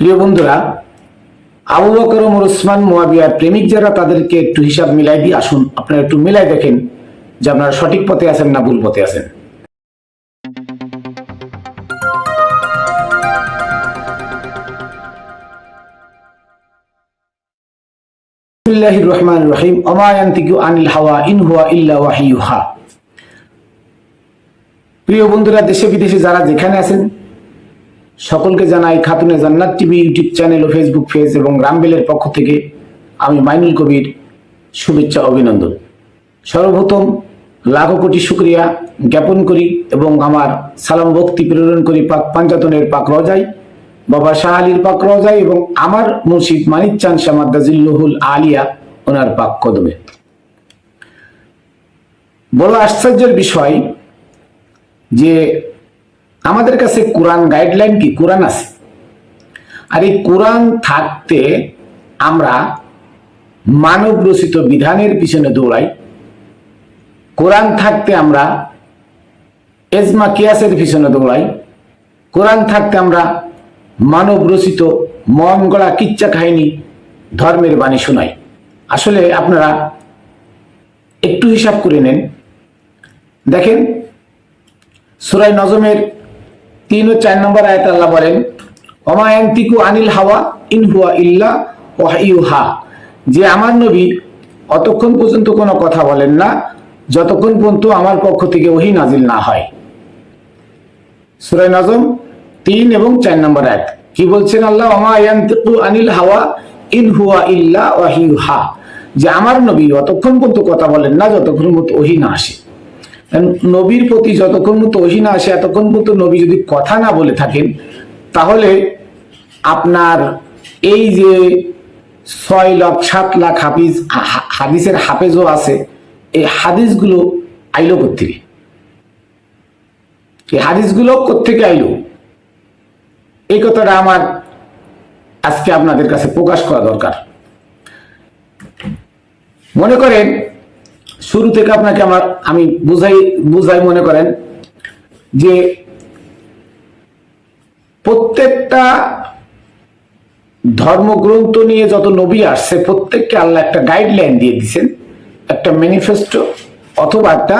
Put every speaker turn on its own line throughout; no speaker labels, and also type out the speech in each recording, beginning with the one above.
প্রিয় বন্ধুরা, আবু বকর ওমর ওসমান মুয়াবিয়ার প্রেমিক যারা তাদেরকে একটু হিসাব মিলাই দিয়ে আসুন। আপনারা একটু মিলাই দেখেন যে আপনারা সঠিক পথে আছেন না ভুল পথে আছেন। বিসমিল্লাহির রহমানির রহিম। ওমা ইয়ানতিকু আনিল হাওয়া ইন হুয়া ইল্লা ওয়াহিয়ুহা। প্রিয় বন্ধুরা, দেশে বিদেশে যারা যেখানে আছেন সকলকে জানাই খাতুনে জান্নাত টিভি ইউটিউব চ্যানেল ও ফেসবুক পেজ এবং রামবেলের পক্ষ থেকে আমি মাইনুল কবির শুভেচ্ছা অভিনন্দন। সর্বপ্রথম লাখো কোটি শুকরিয়া জ্ঞাপন করি এবং আমার সালাম ভক্তি প্রেরণ করি পাক পাঞ্জাতনের পাক রজাই, বাবা শাহ আলীর পাক রজাই এবং আমার মুর্শিদ মানিক চাঁদ শাহ মাদ্দাজিল্লুহুল আলিয়া ওনার পাক কদমে। বড় আশ্চর্যের বিষয় যে আমাদের কাছে কোরআন গাইডলাইন কি, কোরআন আছে, আর এই কোরআন থাকতে আমরা মানব রচিত বিধানের পিছনে দৌড়াই। কোরআন থাকতে আমরা এজমা কিয়াসের পিছনে দৌড়াই। কোরআন থাকতে আমরা মানব রচিত মন গড়া কিচ্ছা কাহিনী ধর্মের বাণী শোনাই। আসলে আপনারা একটু হিসাব করে নেন, দেখেন সূরা নজমের 3 ও 4 নম্বর আয়াতে আল্লাহ বলেন, ওমা ইয়ানতিকু আনিল হাওয়া ইন হুয়া ইল্লা ওয়াহিয়ুহা, যে আমার নবী অতক্ষণ পর্যন্ত কোনো কথা বলেন না যতক্ষণ পর্যন্ত আমার পক্ষ থেকে ওহী নাজিল না হয়। সূরা নজম 3 এবং 4 নম্বর আয়াত কি বলছেন আল্লাহ? ওমা ইয়ানতিকু আনিল হাওয়া ইন হুয়া ইল্লা ওয়াহিয়ুহা, যে আমার নবী অতক্ষণ পর্যন্ত কথা বলেন না যতক্ষণ পর্যন্ত ওহী না আসে। নবীর প্রতি যতক্ষণ পর্যন্ত ওহী না আসে এতক্ষণ পর্যন্ত নবী যদি কথা না বলে থাকেন, তাহলে আপনার এই যে 6 লাখ 7 লাখ হাদিসের হাফেজও আছে, এই হাদিসগুলো আইলো কোত্থেকে? এই হাদিসগুলো কোত্থেকে আইলো? এই কথাটা আমার আজকে আপনাদের কাছে প্রকাশ করা দরকার। মনে করেন শুরু থেকে আপনাকে আমি বুঝাই মনে করেন যে প্রত্যেকটা ধর্মগ্রন্থ নিয়ে যত নবী আসছে প্রত্যেককে আল্লাহ একটা গাইডলাইন দিয়ে দিয়েছেন, একটা ম্যানিফেস্টো অথবা একটা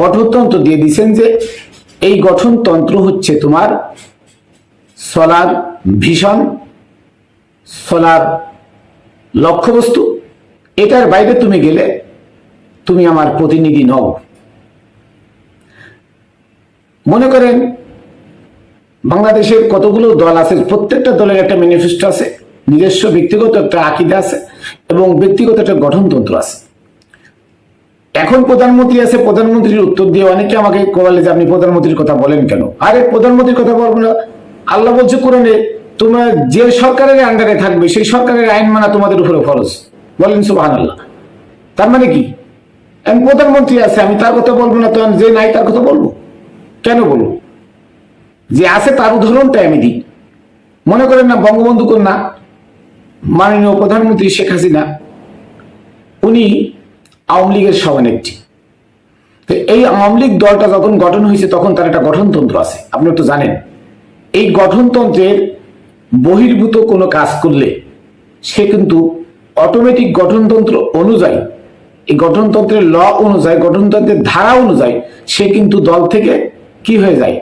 গঠনতন্ত্র দিয়ে দিয়েছেন, যে এই গঠনতন্ত্র হচ্ছে তোমার চলার ভিশন, চলার লক্ষ্যবস্তু। এটার বাইরে তুমি গেলে তুমি আমার প্রতিনিধি নও। মনে করেন বাংলাদেশের কতগুলো দল আছে, প্রত্যেকটা দলের একটা ম্যানিফেস্টো আছে, নিজস্ব ব্যক্তিগত একটা আকীদা আছে এবং ব্যক্তিগত একটা গঠনতন্ত্র আছে। এখন প্রধানমন্ত্রী আছে, প্রধানমন্ত্রীর উত্তর দিয়ে অনেকে আমাকে বলে যে আপনি প্রধানমন্ত্রীর কথা বলেন কেন? আরে প্রধানমন্ত্রীর কথা বলবো না, আল্লাহ বলছে কোরআনে তোমরা যে সরকারের আন্ডারে থাকবে সেই সরকারের আইন মানা তোমাদের উপরে ফরজ। বলেন সুবহানাল্লাহ। তার মানে কি প্রধানমন্ত্রী আছে আমি তার কথা বলবো না, তো যে নাই তার কথা বলবো কেন? বলবো যে আছে তার উদাহরণটাই আমি দিই। মনে করেন না বঙ্গবন্ধু কন্যা মাননীয় প্রধানমন্ত্রী শেখ হাসিনা, উনি আওয়ামী লীগের সভানেত্রী। তো এই আওয়ামী লীগ দলটা যখন গঠন হয়েছে তখন তার একটা গঠনতন্ত্র আছে, আপনি তো জানেন। এই গঠনতন্ত্রের বহির্ভূত কোনো কাজ করলে সে কিন্তু অটোমেটিক গঠনতন্ত্র অনুযায়ী, এই গঠনতন্ত্রের ল অনুযায়ী, গঠনতন্ত্রের ধারা অনুযায়ী সে কিন্তু দল থেকে কি হয়ে যায়?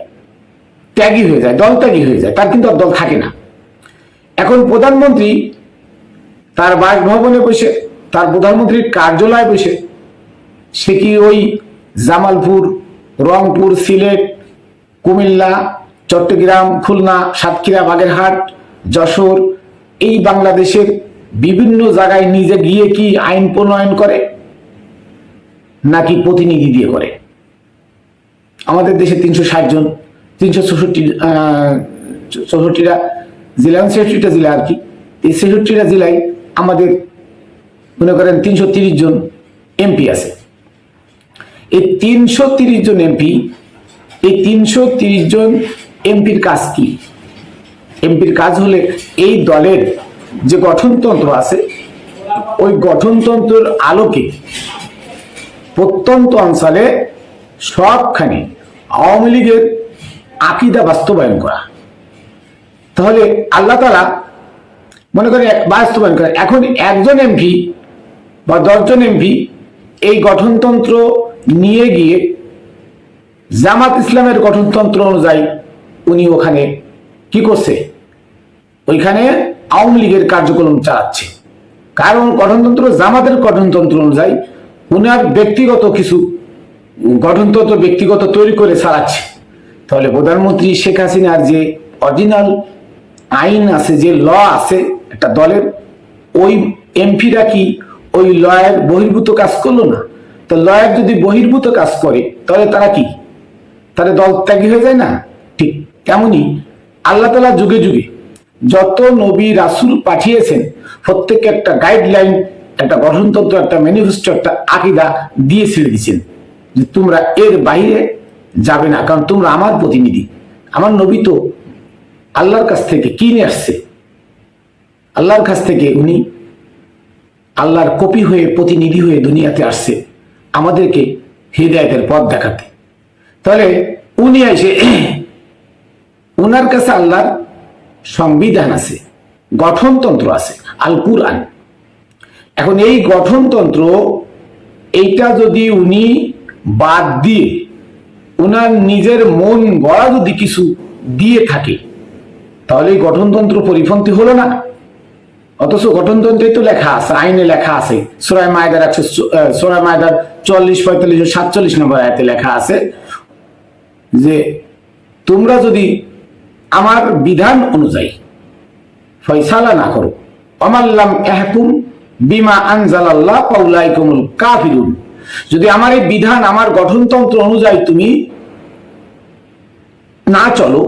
ত্যাগী হয়ে যায়, দল ত্যাগী হয়ে যায়, তার কিন্তু আর দল থাকে না। এখন প্রধানমন্ত্রী তার বাসভবনে বসে, তার প্রধানমন্ত্রীর কার্যালয়ে বসে সে কি ওই জামালপুর, রংপুর, সিলেট, কুমিল্লা, চট্টগ্রাম, খুলনা, সাতক্ষীরা, বাগেরহাট, যশোর, এই বাংলাদেশের বিভিন্ন জায়গায় নিজে গিয়ে কি আইন প্রণয়ন করে নাকি প্রতিনিধি দিয়ে করে? আমাদের দেশে 360 জন, 364টা জেলা, 66টা জেলা আর কি, এই 66টা জেলায় আমাদের মনে করেন 330 জন এমপি আছে। এই 330 জন এমপি, এই 330 জন এমপির কাজ কি? এমপির কাজ হলে এই দলের যে গঠনতন্ত্র আছে ওই গঠনতন্ত্রের আলোকে প্রত্যন্ত অঞ্চলে সবখানে আওয়ামী লীগের আকীদা বাস্তবায়ন করা। তাহলে আল্লাহ তাআলা মনে করেন বাস্তবায়ন করে, এখন একজন এমপি বা 10 জন এমপি এই গঠনতন্ত্র নিয়ে গিয়ে জামাত ইসলামের গঠনতন্ত্র অনুযায়ী উনি ওখানে কি করছে, ওইখানে আওয়ামী লীগের কার্যক্রম চালাচ্ছে। কারণ গঠনতন্ত্র জামাতের গঠনতন্ত্র অনুযায়ী উনার ব্যক্তিগত কিছু গঠনতন্ত্র ব্যক্তিগত তৈরি করে চালাচ্ছে। তাহলে প্রধানমন্ত্রী শেখ হাসিনার যে অরিজিনাল আইন আছে, যে ল আছে একটা দলের, ওই এমপিরা কি ওই লয়ের বহির্ভূত কাজ করলো না? তো লয়ের যদি বহির্ভূত কাজ করে তাহলে তারা কি, তাহলে দল ত্যাগী হয়ে যায় না? ঠিক তেমনি আল্লাহ তাআলা যুগে যুগে যত নবী রাসূল পাঠিয়েছেন প্রত্যেককে একটা গাইডলাইন, একটা গঠনতন্ত্র, একটা ম্যানিফেস্টো, একটা আকীদা দিয়ে ছেড়ে দিয়েছেন যে তোমরা এর বাইরে যাবে না, কারণ তোমরা আমার প্রতিনিধি। আমার নবী তো আল্লাহর কাছ থেকে কি নিয়ে আসছে? আল্লাহর কাছ থেকে উনি আল্লাহর কপি হয়ে, প্রতিনিধি হয়ে দুনিয়াতে আসছে আমাদেরকে হিদায়াতের পথ দেখাতে। তাহলে উনি এসে উনার কাছে আল্লাহর সংবিধান আছে, গঠনতন্ত্র আছে, আল কুরআন। এখন এই গঠনতন্ত্র এইটা যদি উনি বাদ দিয়ে উনার নিজের মন গড়া যদি কিছু দিয়ে থাকে তাহলে এই গঠনতন্ত্র পরিপন্থী হলো না। অথচ গঠনতন্ত্রে তো লেখা আছে, আইনে লেখা আছে, সূরা মায়দার 40, 45 ও 47 নম্বর আয়াতে লেখা আছে যে তোমরা যদি আমার বিধান অনুযায়ী ফয়সালা না করো, আমাল্লাম ইয়াহকুম বিমা আনজালাল্লাহ ফাউলাইকুমুল কাফিরুন, যদি আমার এই বিধান, আমার গঠনতন্ত্র অনুযায়ী তুমি না চলো,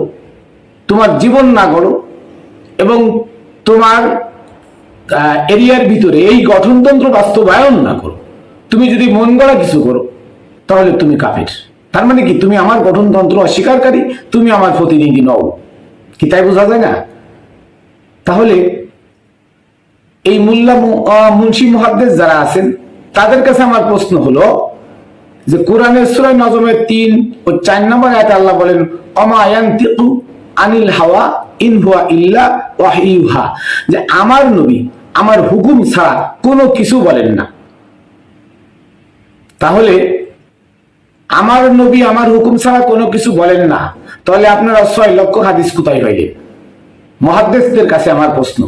তোমার জীবন না গড়ো এবং তোমার এরিয়ার ভিতরে এই গঠনতন্ত্র বাস্তবায়ন না করো, তুমি যদি মন গড়া কিছু করো তাহলে তুমি কাফের। তার মানে কি, তুমি আমার গঠনতন্ত্র অস্বীকারী, তুমি আমার প্রতিনিধি নও। কি তাই বোঝা যায় না? তাহলে এই মুন্সি মুহাদ্দিস যারা আছেন তাদের কাছে আমার প্রশ্ন হলো যে কোরআনের সূরা নজমের 3 ও 4 নম্বর আয়াতে আল্লাহ বলেন ওমা ইয়ানতিকু আনিল হাওয়া ইন হুয়া ইল্লা ওয়াহয়ুহা, যে আমার নবী আমার হুকুম ছাড়া কোনো কিছু বলেন না। তাহলে আমার নবী আমার হুকুম ছাড়া কোনো কিছু বলেন না, তাহলে আপনারা 6 লক্ষ হাদিস কোথায় পাইলেন? মুহাদ্দিসদের কাছে আমার প্রশ্ন,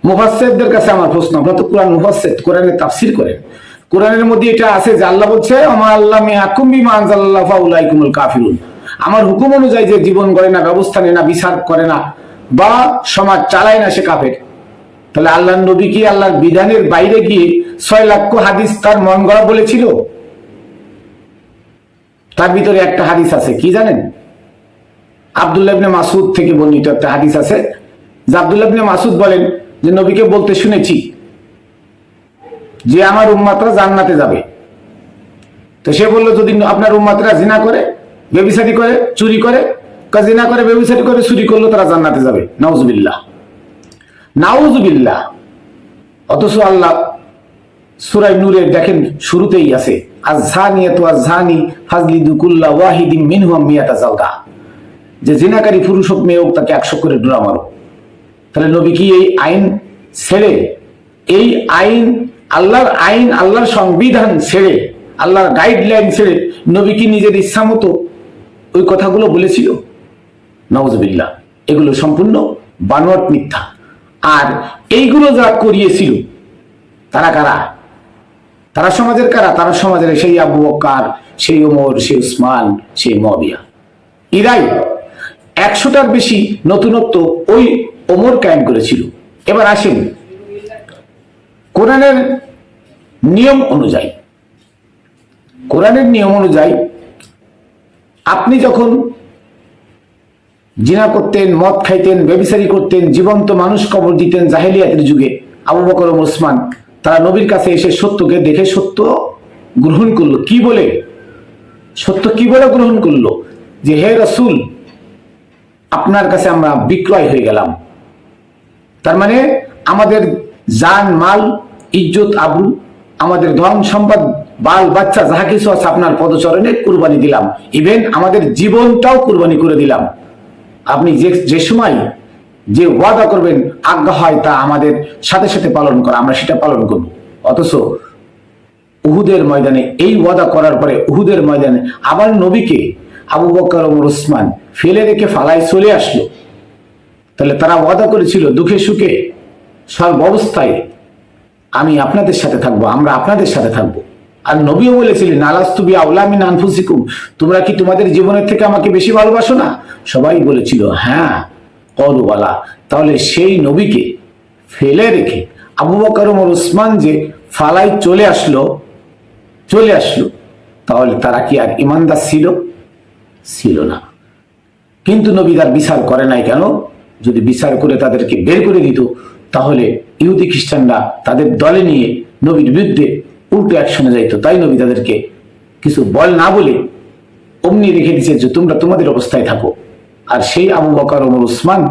মুফাসসিরদের কাছে আমার প্রশ্ন। আপনারা তো কোরআন মুফাসসির, কোরআনের তাফসীর করেন, কোরআনের মধ্যে এটা আছে যে আল্লাহ বলছে ওমা আল্লাম ইয়াহকুম বিমা আনজালাল্লাহু ফাউলাইকুমুল কাফিরুন, আমার হুকুম অনুযায়ী যে জীবন গড়ে না, ব্যবস্থা নেয় না, বিচার করে না বা সমাজ চালায় না, সে কাফের। তাহলে আল্লাহর নবী কি আল্লাহর বিধানের বাইরে গিয়ে 6 লক্ষ হাদিস তার মন গড়া বলেছিল? তার ভিতরে একটা হাদিস আছে, কি জানেন? আব্দুল্লাহ ইবনে মাসউদ থেকে বর্ণিত একটা হাদিস আছে যে আব্দুল্লাহ ইবনে মাসউদ বলেন যে নবীকে বলতে শুনেছি যে আমার উম্মতরা জান্নাতে যাবে। তো সে বলল যদি আপনার উম্মতরা জিনা করে, ব্যভিচারী করে, চুরি করে, জিনা করে, ব্যভিচারী করে, চুরি করলো, তারা জান্নাতে যাবে। নাউজুবিল্লাহ, নাউজুবিল্লাহ। অথচ আল্লাহ সূরা নূরের দেখেন শুরুতেই আছে আয-যানিয়াতু ওয়াজ-যানি ফাজলিদু কুল্লা ওয়াহিদিন মিনহুম মিয়াতা জালদা, যে জিনাকারী পুরুষ হোক মেয়ে হোক তাকে 100 করে ডোরা মারো। তাহলে নবী কি এই আইন ছেড়ে, এই আইন আল্লাহর আইন, আল্লাহর সংবিধান ছেড়ে, আল্লাহর গাইডলাইন ছেড়ে নবী কি নিজের ইচ্ছা মতো ওই কথাগুলো বলেছিল? নাউজুবিল্লাহ, এগুলো সম্পূর্ণ বানোয়াট, মিথ্যা। আর এইগুলো যারা করিয়েছিল তারা কারা? তারা সমাজের কারা? তারা সমাজের সেই আবু বকর, সেই ওমর, সেই উসমান, সেই মুয়াবিয়া, এরাই 100টার বেশি নতুনত্ব ওই ওমর কায়েম করেছিল। এবার আসেন কোরআনের নিয়ম অনুযায়ী, কোরআনের নিয়ম অনুযায়ী আপনি যখন জিনা করতেন, মদ খাইতেন, ব্যভিচারী করতেন, জীবন্ত মানুষ কবর দিতেন জাহেলিয়াতের যুগে, আবু বকর ও উসমান তারা নবীর কাছে এসে সত্যকে দেখে সত্য গ্রহণ করলো। কি বলে? সত্য কি বলে গ্রহণ করলো? যে হে রাসূল, আপনার কাছে আমরা বিক্রয় হয়ে গেলাম। তার মানে আমাদের জান মাল, ইজ্জত, আবরু, আমাদের ধন সম্পদ বাল বাচ্চা যাহা কিছু আছে আপনার পদচরণে কুরবানি দিলাম, ইভেন আমাদের জীবনটাও কুরবানি করে দিলাম। আপনি যে সময় যে ওয়াদা করবেন, আজ্ঞা হয় তা আমাদের সাথে সাথে পালন করা, আমরা সেটা পালন করব। অথচ উহুদের ময়দানে এই ওয়াদা করার পরে উহুদের ময়দানে আবার নবীকে আবু বকর ওমর ওসমান ফেলে রেখে ফালায় চলে আসলো। তাহলে তারা ওয়াদা করেছিল দুঃখে সুখে সর্ব অবস্থায় আমি আপনাদের সাথে থাকবো, আমরা আপনাদের সাথে থাকবো। আর নবীও বলেছিলেন আলাস্তু বিআউলা মিন আনফুসিকুম, তোমরা কি তোমাদের জীবনের থেকে আমাকে বেশি ভালোবাসো না? সবাই বলেছিল হ্যাঁ, ক্বালু বালা। তাহলে সেই নবীকে ফেলে রেখে আবু বকর ওমর ওসমান যে ফালায় চলে আসলো, তাহলে তারা কি আর ইমানদার ছিল না? কিন্তু নবী তার বিচার করে নাই কেন? যদি বিচার করে তাদেরকে বের করে দিত, তাহলে ইহুদি খ্রিস্টানরা তাদের দলে নিয়ে নবীর বিরুদ্ধে উল্টো অ্যাকশনে যাইতো। তাই নবী তাদেরকে কিছু বল না বলে অমনি রেখে দিচ্ছে যে তোমরা তোমাদের অবস্থায় থাকো। আর সেই আবু বকর ওমর ওসমান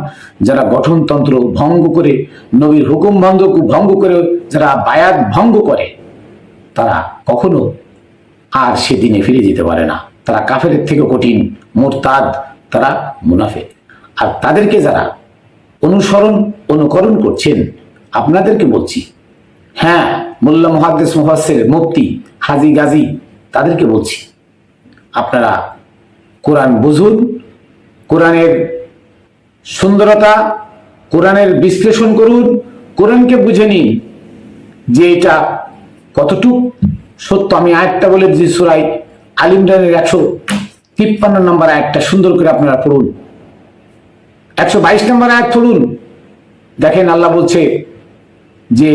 যারা গঠনতন্ত্র ভঙ্গ করে, নবীর হুকুম ভঙ্গ করে যারা বায়াত ভঙ্গ করে, তারা কখনো আর সেদিনে ফিরে যেতে পারে না। তারা কাফেরের থেকে কঠিন, মুরতাদ, তারা মুনাফিক। আর তাদেরকে যারা অনুকরণ করছেন, আপনাদেরকে বলছি, হ্যাঁ, মোল্লা মুহাদ্দিস মুফাসসির মুফতি হাজী গাজী, তাদেরকে বলছি আপনারা কোরআন বুঝুন, কোরআনের সুন্দরতা, কোরআনের বিশ্লেষণ করুন, কোরআনকে বুঝে নিন যে এটা কতটুক সত্য। আমি আয়াতটা বলে দিচ্ছি, সূরা আল ইমরানের 153 নম্বর আয়াতটা সুন্দর করে আপনারা পড়ুন। 122 নম্বর আয়াত পড়ুন। দেখেন আল্লাহ বলছে যে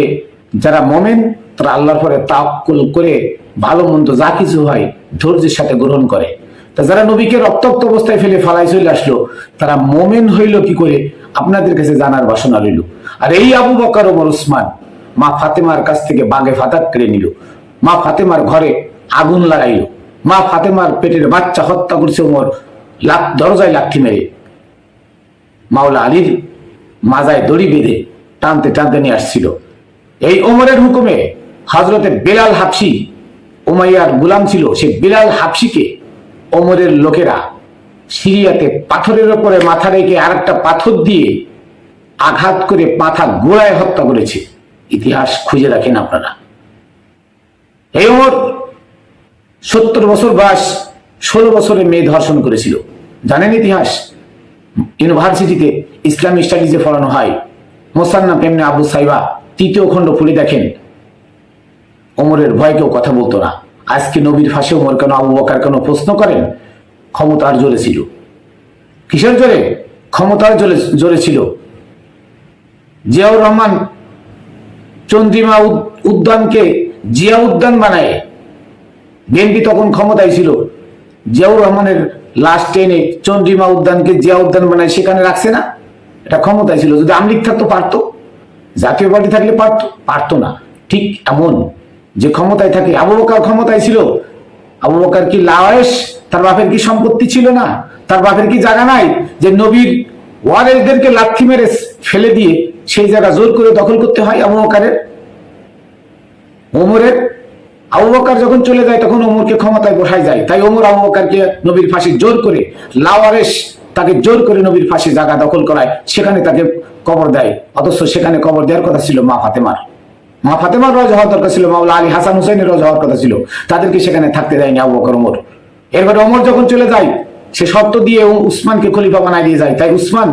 যারা মুমিন তারা আল্লাহর পরে তাওয়াক্কুল করে ভালো মন্দ যা কিছু হয় ধৈর্যের সাথে গ্রহণ করে। তা যারা নবীকে রক্তাক্ত অবস্থায় ফেলে ফালাই চলে আসলো, তারা মুমিন হইল কি করে আপনাদের কাছে জানার বাসনা রইল। আর এই আবু বকর ওমর ওসমান মা ফাতেমার কাছ থেকে বাগে ফাতাক কেড়ে নিল, মা ফাতেমার ঘরে আগুন লাগাইল, মা ফাতেমার পেটের বাচ্চা হত্যা করছে ওমর দরজায় লাঠি মেরে, মাওলা আলীর মাজায় দড়ি বেঁধে টানতে টানতে নিয়ে আসছিল। এই ওমরের হুকুমে হযরতে বেলাল হাবশী উমাইয়ার গোলাম ছিল, সে বেলাল হাবশীকে ওমরের লোকেরা সিরিয়াতে পাথরের উপরে মাথা রেখে আরেকটা পাথর দিয়ে আঘাত করে মাথা গোড়ায় হত্যা করেছে। ইতিহাস খুঁজে রাখেন আপনারা। এই ওমর 70 বছর বয়স, 16 বছরে মেয়ে ধর্ষণ করেছিল। জানেন ইতিহাস? ইউনিভার্সিটিতে ইসলামী স্টাডিজে পড়ানো হয়। মুসান্নাফ ইবনে আবু সাইবা 3য় খণ্ড পড়ে দেখেন। ওমরের ভয় কেউ কথা বলতো না। আজকে নবীর ফাঁসে ওমর কেন, আবু বকর কেন প্রশ্ন করেন? ক্ষমতার জোরে ছিল। কিসের জোরে? ক্ষমতার জোরে ছিল। জিয়াউর রহমান চন্দ্রিমা উদ্যানকে জিয়া উদ্যান বানায়, বিএনপি তখন ক্ষমতায় ছিল। জিয়াউর রহমানের লাশ টেনে চন্দ্রিমা উদ্যানকে জিয়া উদ্যান বানায় সেখানে রাখছে না? এটা ক্ষমতায় ছিল। যদি আওয়ামী লীগ থাকতো পারতো, জাতীয় পার্টি থাকলে পারতো না। ঠিক এমন যে ক্ষমতায় থাকে, আবু বকর ক্ষমতায় ছিল। আবু বকর কি লাওয়ারিস? তার বাপের কি সম্পত্তি ছিল না? তার বাপের কি জায়গা নাই যে নবীর ওয়ারিসদেরকে লাথি মেরে ফেলে দিয়ে সেই জায়গা জোর করে দখল করতে হয় আবু বকরের? ওমরের আবু বকর যখন চলে যায় তখন ওমরকে ক্ষমতায় বসায় যায়। তাই ওমর আবু বকরকে নবীর ফাঁসি জোর করে, লাওয়ারিস তাকে জোর করে নবীর ফাঁসি জায়গা দখল করায়, সেখানে তাকে কবর দেয়। অথচ সেখানে কবর দেওয়ার কথা ছিল মা ফাতেমার রওজা হওয়ার দরকার ছিল, মাওলা আলী হাসান হুসাইনের রওজা হওয়ার কথা ছিল। তাদেরকে সেখানে থাকতে দেয়নি আবু বকর ওমর। এরপরে ওমর যখন চলে যায়, সে শর্ত দিয়ে উসমানকে খলিফা বানায় দিয়ে যায়। তাই উসমান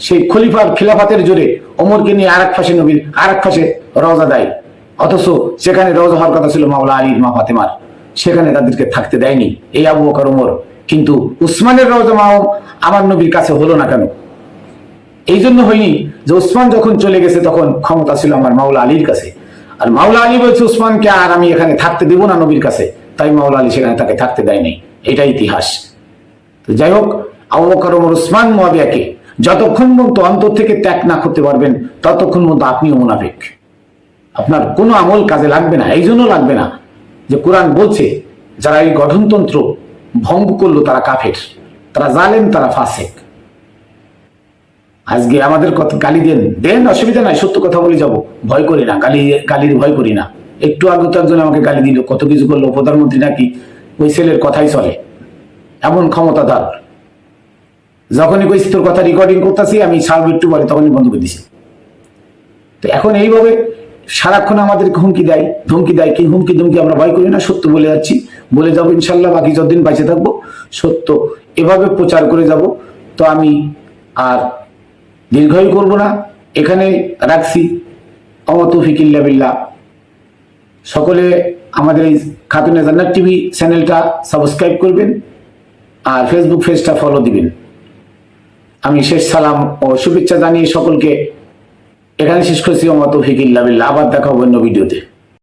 সেই খলিফার খিলাফাতের জোরে ওমরকে নিয়ে আরেক ফাঁসে নবীর আরেক ফাঁসে রওজা দেয়। অথচ সেখানে রওজা হওয়ার কথা ছিল মাওলা আলীর, মা ফাতেমার। সেখানে তাদেরকে থাকতে দেয়নি এই আবু বকর ওমর। কিন্তু উসমানের রওজা আমার নবীর কাছে হলো না কেন? এই জন্য হয়নি যে উসমান যখন চলে গেছে তখন ক্ষমতা ছিল আমার মাওলা আলীর কাছে। আর মাওলা আলী বলছে উসমানকে আর আমি এখানে থাকতে দেব না নবীর কাছে, তাই মাওলা আলী সেখানে তাকে থাকতে দেয়নি। এটা ইতিহাস। তো যাই হোক, আবু বকর ওমর উসমান মুয়াবিয়াকে যতক্ষণ পর্যন্ত অন্তর থেকে ত্যাগ না করতে পারবেন ততক্ষণ পর্যন্ত আপনিও মুনাফিক। আপনার কোনো আমল কাজে লাগবে না। এই জন্য লাগবে না যে কোরআন বলছে যারা এই গঠনতন্ত্র ভঙ্গ করলো তারা কাফের, তারা জালেম, তারা ফাসিক। আজকে আমাদের গালি দেন, অসুবিধা নাই, সত্য কথা বলে যাব, ভয় করি না, গালির ভয় করি না। একটু আগে তো একজন আমাকে গালি দিল, কত কিছু করলো, প্রধানমন্ত্রী নাকি ওই ছেলের কথাই চলে, এমন ক্ষমতাধর। যখনই কইছি তোর কথা রেকর্ডিং করতেছি আমি ছাড়বো একটু পরে, তখনই বন্ধ করে দিছি। তো এখন এইভাবে সারাক্ষণ আমাদেরকে হুমকি দেয়, ধমকি দেয়, কি হুমকি ধমকি আমরা ভয় করি না, সত্য বলে যাচ্ছি, বলে যাবো ইনশাল্লাহ, বাকি যতদিন বেঁচে থাকবো সত্য এভাবে প্রচার করে যাব। তো আমি আর দীর্ঘই করব না, এখানে রাখছি। ওমা তৌফিক ইল্লা বিল্লাহ। সকলে আমাদের এই খাতুনে জান্নাত টিভি চ্যানেলটা সাবস্ক্রাইব করবেন আর ফেসবুক পেজটা ফলো দিবেন। আমি শেষ সালাম ও শুভেচ্ছা জানিয়ে সকলকে এখানে শেষ করছি। ওমা তৌফিক ইল্লা বিল্লাহ। আবার দেখা হবে অন্য ভিডিওতে।